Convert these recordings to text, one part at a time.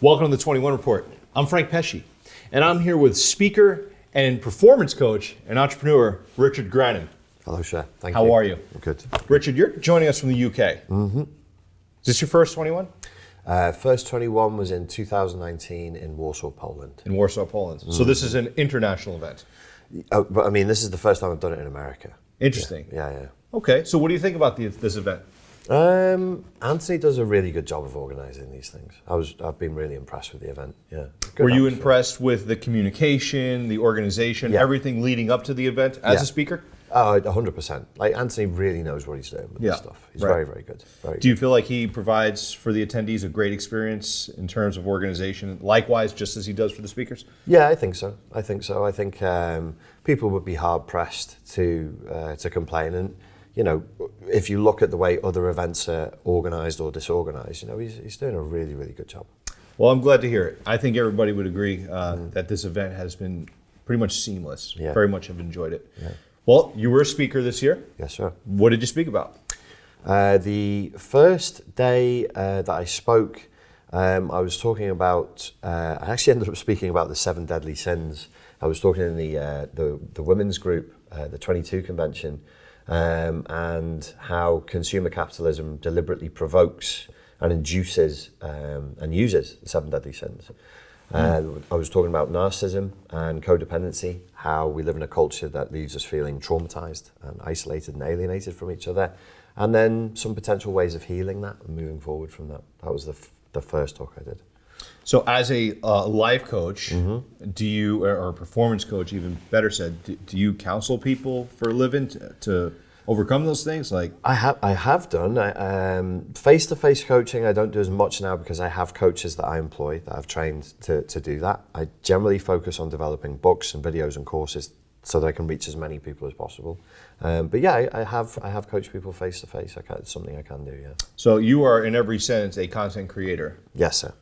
Welcome to the 21 Report. I'm Frank Pesci, and I'm here with speaker and performance coach and entrepreneur, Richard Grannon. Hello, sir. Thank you. How are you? I'm good. Richard, you're joining us from the UK. Mm-hmm. Is this your first 21? First 21 was in 2019 in Warsaw, Poland. In Warsaw, Poland. So this is an international event. But I mean, this is the first time I've done it in America. Interesting. Yeah. Okay, so what do you think about this event? Anthony does a really good job of organising these things. I've been really impressed with the event. Yeah. Good Were you atmosphere. impressed with the communication, the organization, everything leading up to the event as a speaker? Oh, 100%. Like, Anthony really knows what he's doing with this stuff. He's very, very good. Do you feel like he provides for the attendees a great experience in terms of organization, likewise, just as he does for the speakers? Yeah, I think so. I think people would be hard pressed to complain. And you know, if you look at the way other events are organised or disorganised, you know, he's doing a really, really good job. Well, I'm glad to hear it. I think everybody would agree that this event has been pretty much seamless. Yeah. Very much have enjoyed it. Yeah. Well, you were a speaker this year. Yes, sir. What did you speak about? The first day that I spoke, I was talking about, I actually ended up speaking about the 7 deadly sins. I was talking in the women's group, the 22 convention, and how consumer capitalism deliberately provokes and induces and uses the 7 deadly sins. I was talking about narcissism and codependency, how we live in a culture that leaves us feeling traumatized and isolated and alienated from each other, and then some potential ways of healing that and moving forward from that. That was the first talk I did. So as a life coach, do you, or a performance coach even better said, do you counsel people for a living to overcome those things? Like I have done. Face-to-face coaching I don't do as much now because I have coaches that I employ that I've trained to do that. I generally focus on developing books and videos and courses so that I can reach as many people as possible. But yeah, I have coached people face-to-face. It's something I can do, yeah. So you are in every sense a content creator. Yes, sir.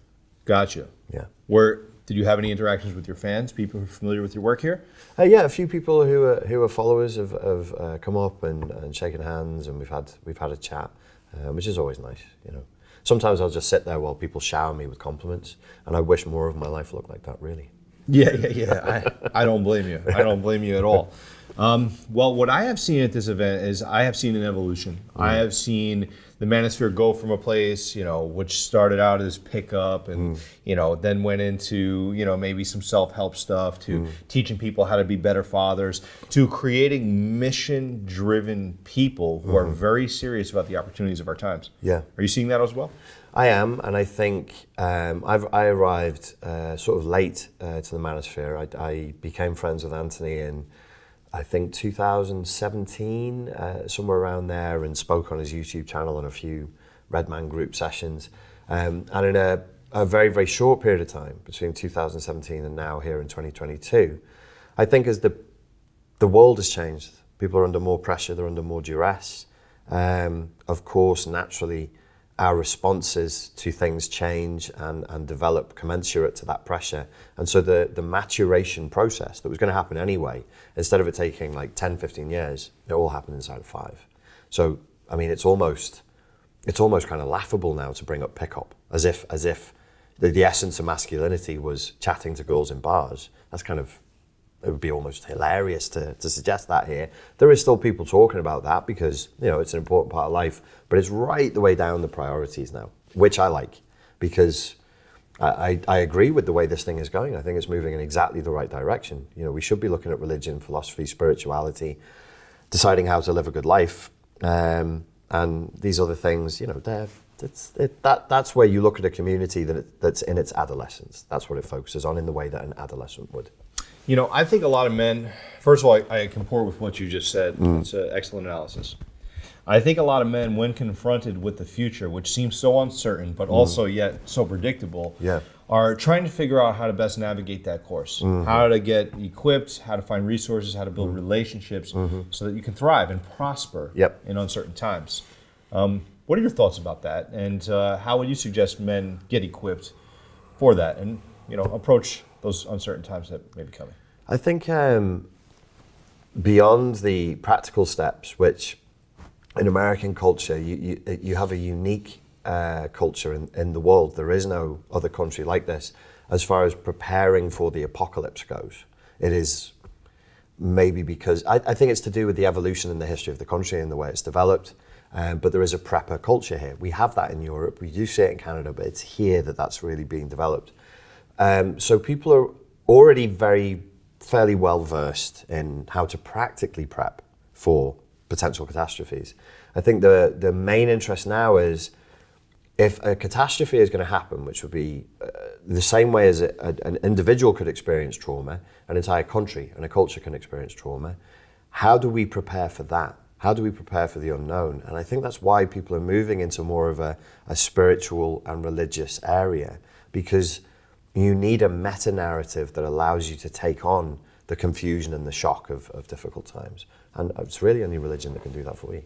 Gotcha. Yeah. Did you have any interactions with your fans, people who are familiar with your work here? Yeah, a few people who are followers have come up and shaken hands, and we've had a chat, which is always nice. You know, sometimes I'll just sit there while people shower me with compliments, and I wish more of my life looked like that. Really. Yeah. I don't blame you. I don't blame you at all. Well, what I have seen at this event is I have seen an evolution. I have seen the Manosphere go from a place, which started out as pickup and, then went into, maybe some self-help stuff to teaching people how to be better fathers, to creating mission-driven people who are very serious about the opportunities of our times. Yeah. Are you seeing that as well? I am, and I think I arrived sort of late to the Manosphere. I became friends with Anthony in, I think, 2017, somewhere around there, and spoke on his YouTube channel on a few Redman group sessions. And in a very, very short period of time, between 2017 and now here in 2022, I think as the world has changed, people are under more pressure, they're under more duress. Of course, naturally, our responses to things change and develop commensurate to that pressure. And so the maturation process that was going to happen anyway, instead of it taking like 10, 15 years, it all happened inside of 5. So, I mean, it's almost kind of laughable now to bring up pickup, as if the essence of masculinity was chatting to girls in bars. It would be almost hilarious to suggest that here. There is still people talking about that because, it's an important part of life, but it's right the way down the priorities now, which I like because I agree with the way this thing is going. I think it's moving in exactly the right direction. We should be looking at religion, philosophy, spirituality, deciding how to live a good life, and these other things, that's where you look at a community that's in its adolescence. That's what it focuses on in the way that an adolescent would. I think a lot of men, first of all, I comport with what you just said. It's an excellent analysis. I think a lot of men, when confronted with the future, which seems so uncertain, but also yet so predictable, are trying to figure out how to best navigate that course, how to get equipped, how to find resources, how to build relationships so that you can thrive and prosper in uncertain times. What are your thoughts about that? And how would you suggest men get equipped for that and, approach those uncertain times that may be coming? I think beyond the practical steps, which in American culture, you have a unique culture in the world. There is no other country like this as far as preparing for the apocalypse goes. It is maybe because I think it's to do with the evolution in the history of the country and the way it's developed. But there is a prepper culture here. We have that in Europe. We do see it in Canada, but it's here that's really being developed. So people are already fairly well versed in how to practically prep for potential catastrophes. I think the main interest now is if a catastrophe is going to happen, which would be the same way as an individual could experience trauma, an entire country and a culture can experience trauma, how do we prepare for that? How do we prepare for the unknown? And I think that's why people are moving into more of a spiritual and religious area, because you need a meta-narrative that allows you to take on the confusion and the shock of difficult times. And it's really only religion that can do that for you.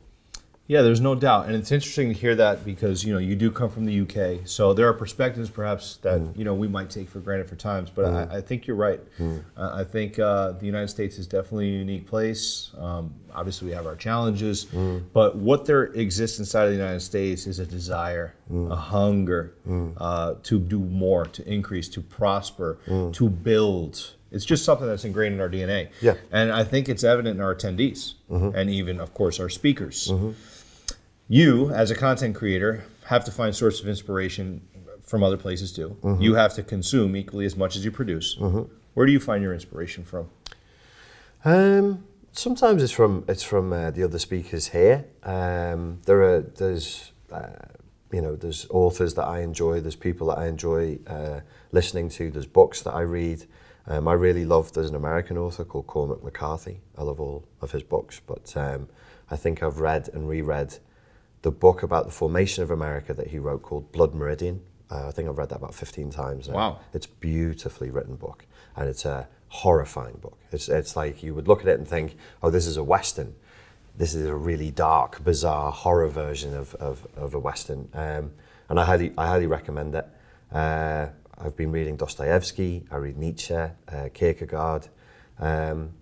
Yeah, there's no doubt. And it's interesting to hear that because, you do come from the UK. So there are perspectives perhaps that, we might take for granted for times. But I think you're right. I think the United States is definitely a unique place. Obviously, we have our challenges. But what there exists inside of the United States is a desire, a hunger to do more, to increase, to prosper, to build. It's just something that's ingrained in our DNA. Yeah. And I think it's evident in our attendees and even, of course, our speakers. You, as a content creator, have to find sources of inspiration from other places too. You have to consume equally as much as you produce. Where do you find your inspiration from? Sometimes it's from the other speakers here. There's authors that I enjoy. There's people that I enjoy listening to. There's books that I read. I really love. There's an American author called Cormac McCarthy. I love all of his books, but I think I've read and reread the book about the formation of America that he wrote called Blood Meridian. I think I've read that about 15 times now. Wow. It's a beautifully written book, and it's a horrifying book. It's like you would look at it and think, oh, this is a Western. This is a really dark, bizarre horror version of a Western. And I highly recommend it. I've been reading Dostoevsky, I read Nietzsche, Kierkegaard, and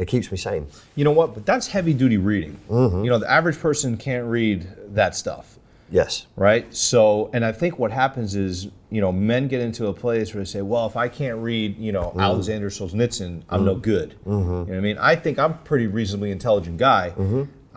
it keeps me sane. You know what? But that's heavy duty reading. The average person can't read that stuff. Yes. Right? So, and I think what happens is, men get into a place where they say, well, if I can't read, Alexander Solzhenitsyn, I'm no good. You know what I mean? I think I'm a pretty reasonably intelligent guy.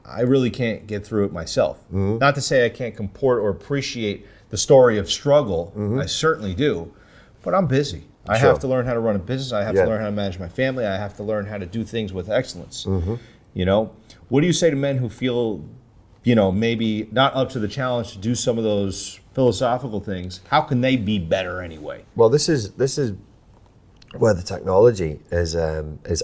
I really can't get through it myself. Not to say I can't comport or appreciate the story of struggle. I certainly do. But I'm busy. I have to learn how to run a business. I have to learn how to manage my family. I have to learn how to do things with excellence. What do you say to men who feel, maybe not up to the challenge to do some of those philosophical things? How can they be better anyway? Well, this is where the technology is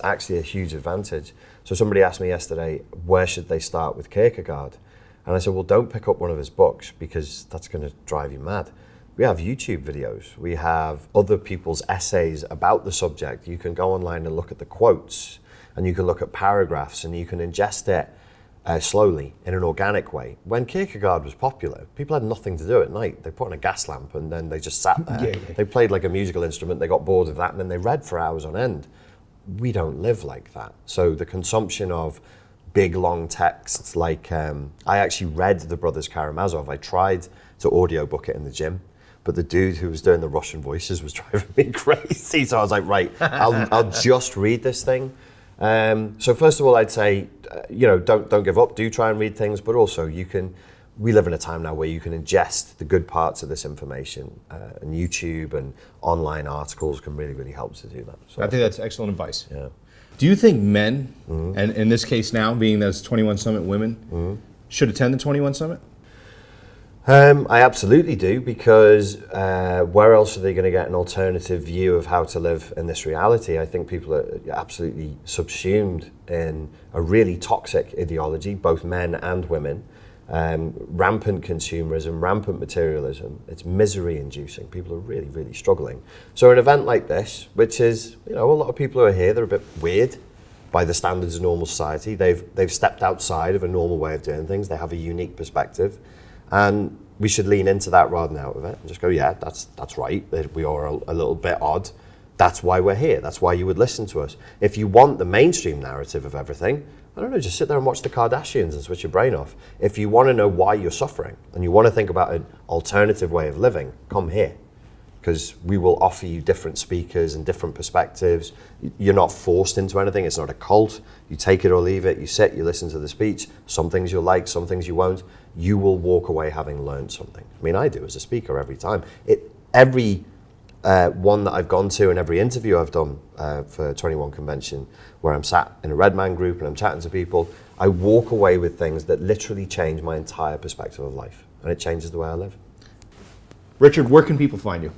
actually a huge advantage. So somebody asked me yesterday, where should they start with Kierkegaard? And I said, well, don't pick up one of his books because that's going to drive you mad. We have YouTube videos. We have other people's essays about the subject. You can go online and look at the quotes, and you can look at paragraphs, and you can ingest it slowly in an organic way. When Kierkegaard was popular, people had nothing to do at night. They put on a gas lamp and then they just sat there. They played like a musical instrument, they got bored of that, and then they read for hours on end. We don't live like that. So the consumption of big, long texts, like I actually read The Brothers Karamazov. I tried to audiobook it in the gym, but the dude who was doing the Russian voices was driving me crazy. So I was like, right, I'll just read this thing. So first of all, I'd say, don't give up. Do try and read things, but also we live in a time now where you can ingest the good parts of this information, and YouTube and online articles can really, really help to do that. So I think that's excellent advice. Yeah. Do you think men, and in this case now, being that it's 21 Summit women, should attend the 21 Summit? I absolutely do, because where else are they going to get an alternative view of how to live in this reality? I think people are absolutely subsumed in a really toxic ideology, both men and women, rampant consumerism, rampant materialism. It's misery inducing. People are really, really struggling. So an event like this, which is, a lot of people who are here, they're a bit weird by the standards of normal society. They've stepped outside of a normal way of doing things. They have a unique perspective. And we should lean into that rather than out of it and just go, yeah, that's right. We are a little bit odd. That's why we're here. That's why you would listen to us. If you want the mainstream narrative of everything, I don't know, just sit there and watch the Kardashians and switch your brain off. If you want to know why you're suffering and you want to think about an alternative way of living, come here. Because we will offer you different speakers and different perspectives. You're not forced into anything. It's not a cult. You take it or leave it. You sit, you listen to the speech. Some things you'll like, some things you won't. You will walk away having learned something. I mean, I do as a speaker every time. Every one that I've gone to and every interview I've done for 21 Convention, where I'm sat in a Red Man group and I'm chatting to people, I walk away with things that literally change my entire perspective of life. And it changes the way I live. Richard, where can people find you?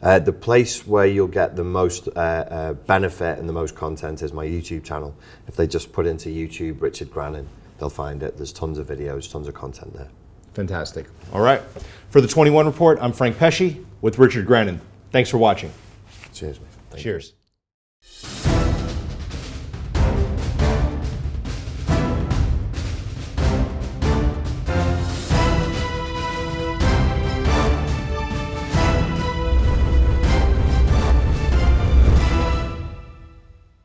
The place where you'll get the most benefit and the most content is my YouTube channel. If they just put into YouTube Richard Grannon, they'll find it. There's tons of videos, tons of content there. Fantastic. All right. For the 21 Report, I'm Frank Pesci with Richard Grannon. Thanks for watching. Cheers, mate. Thank you. Cheers.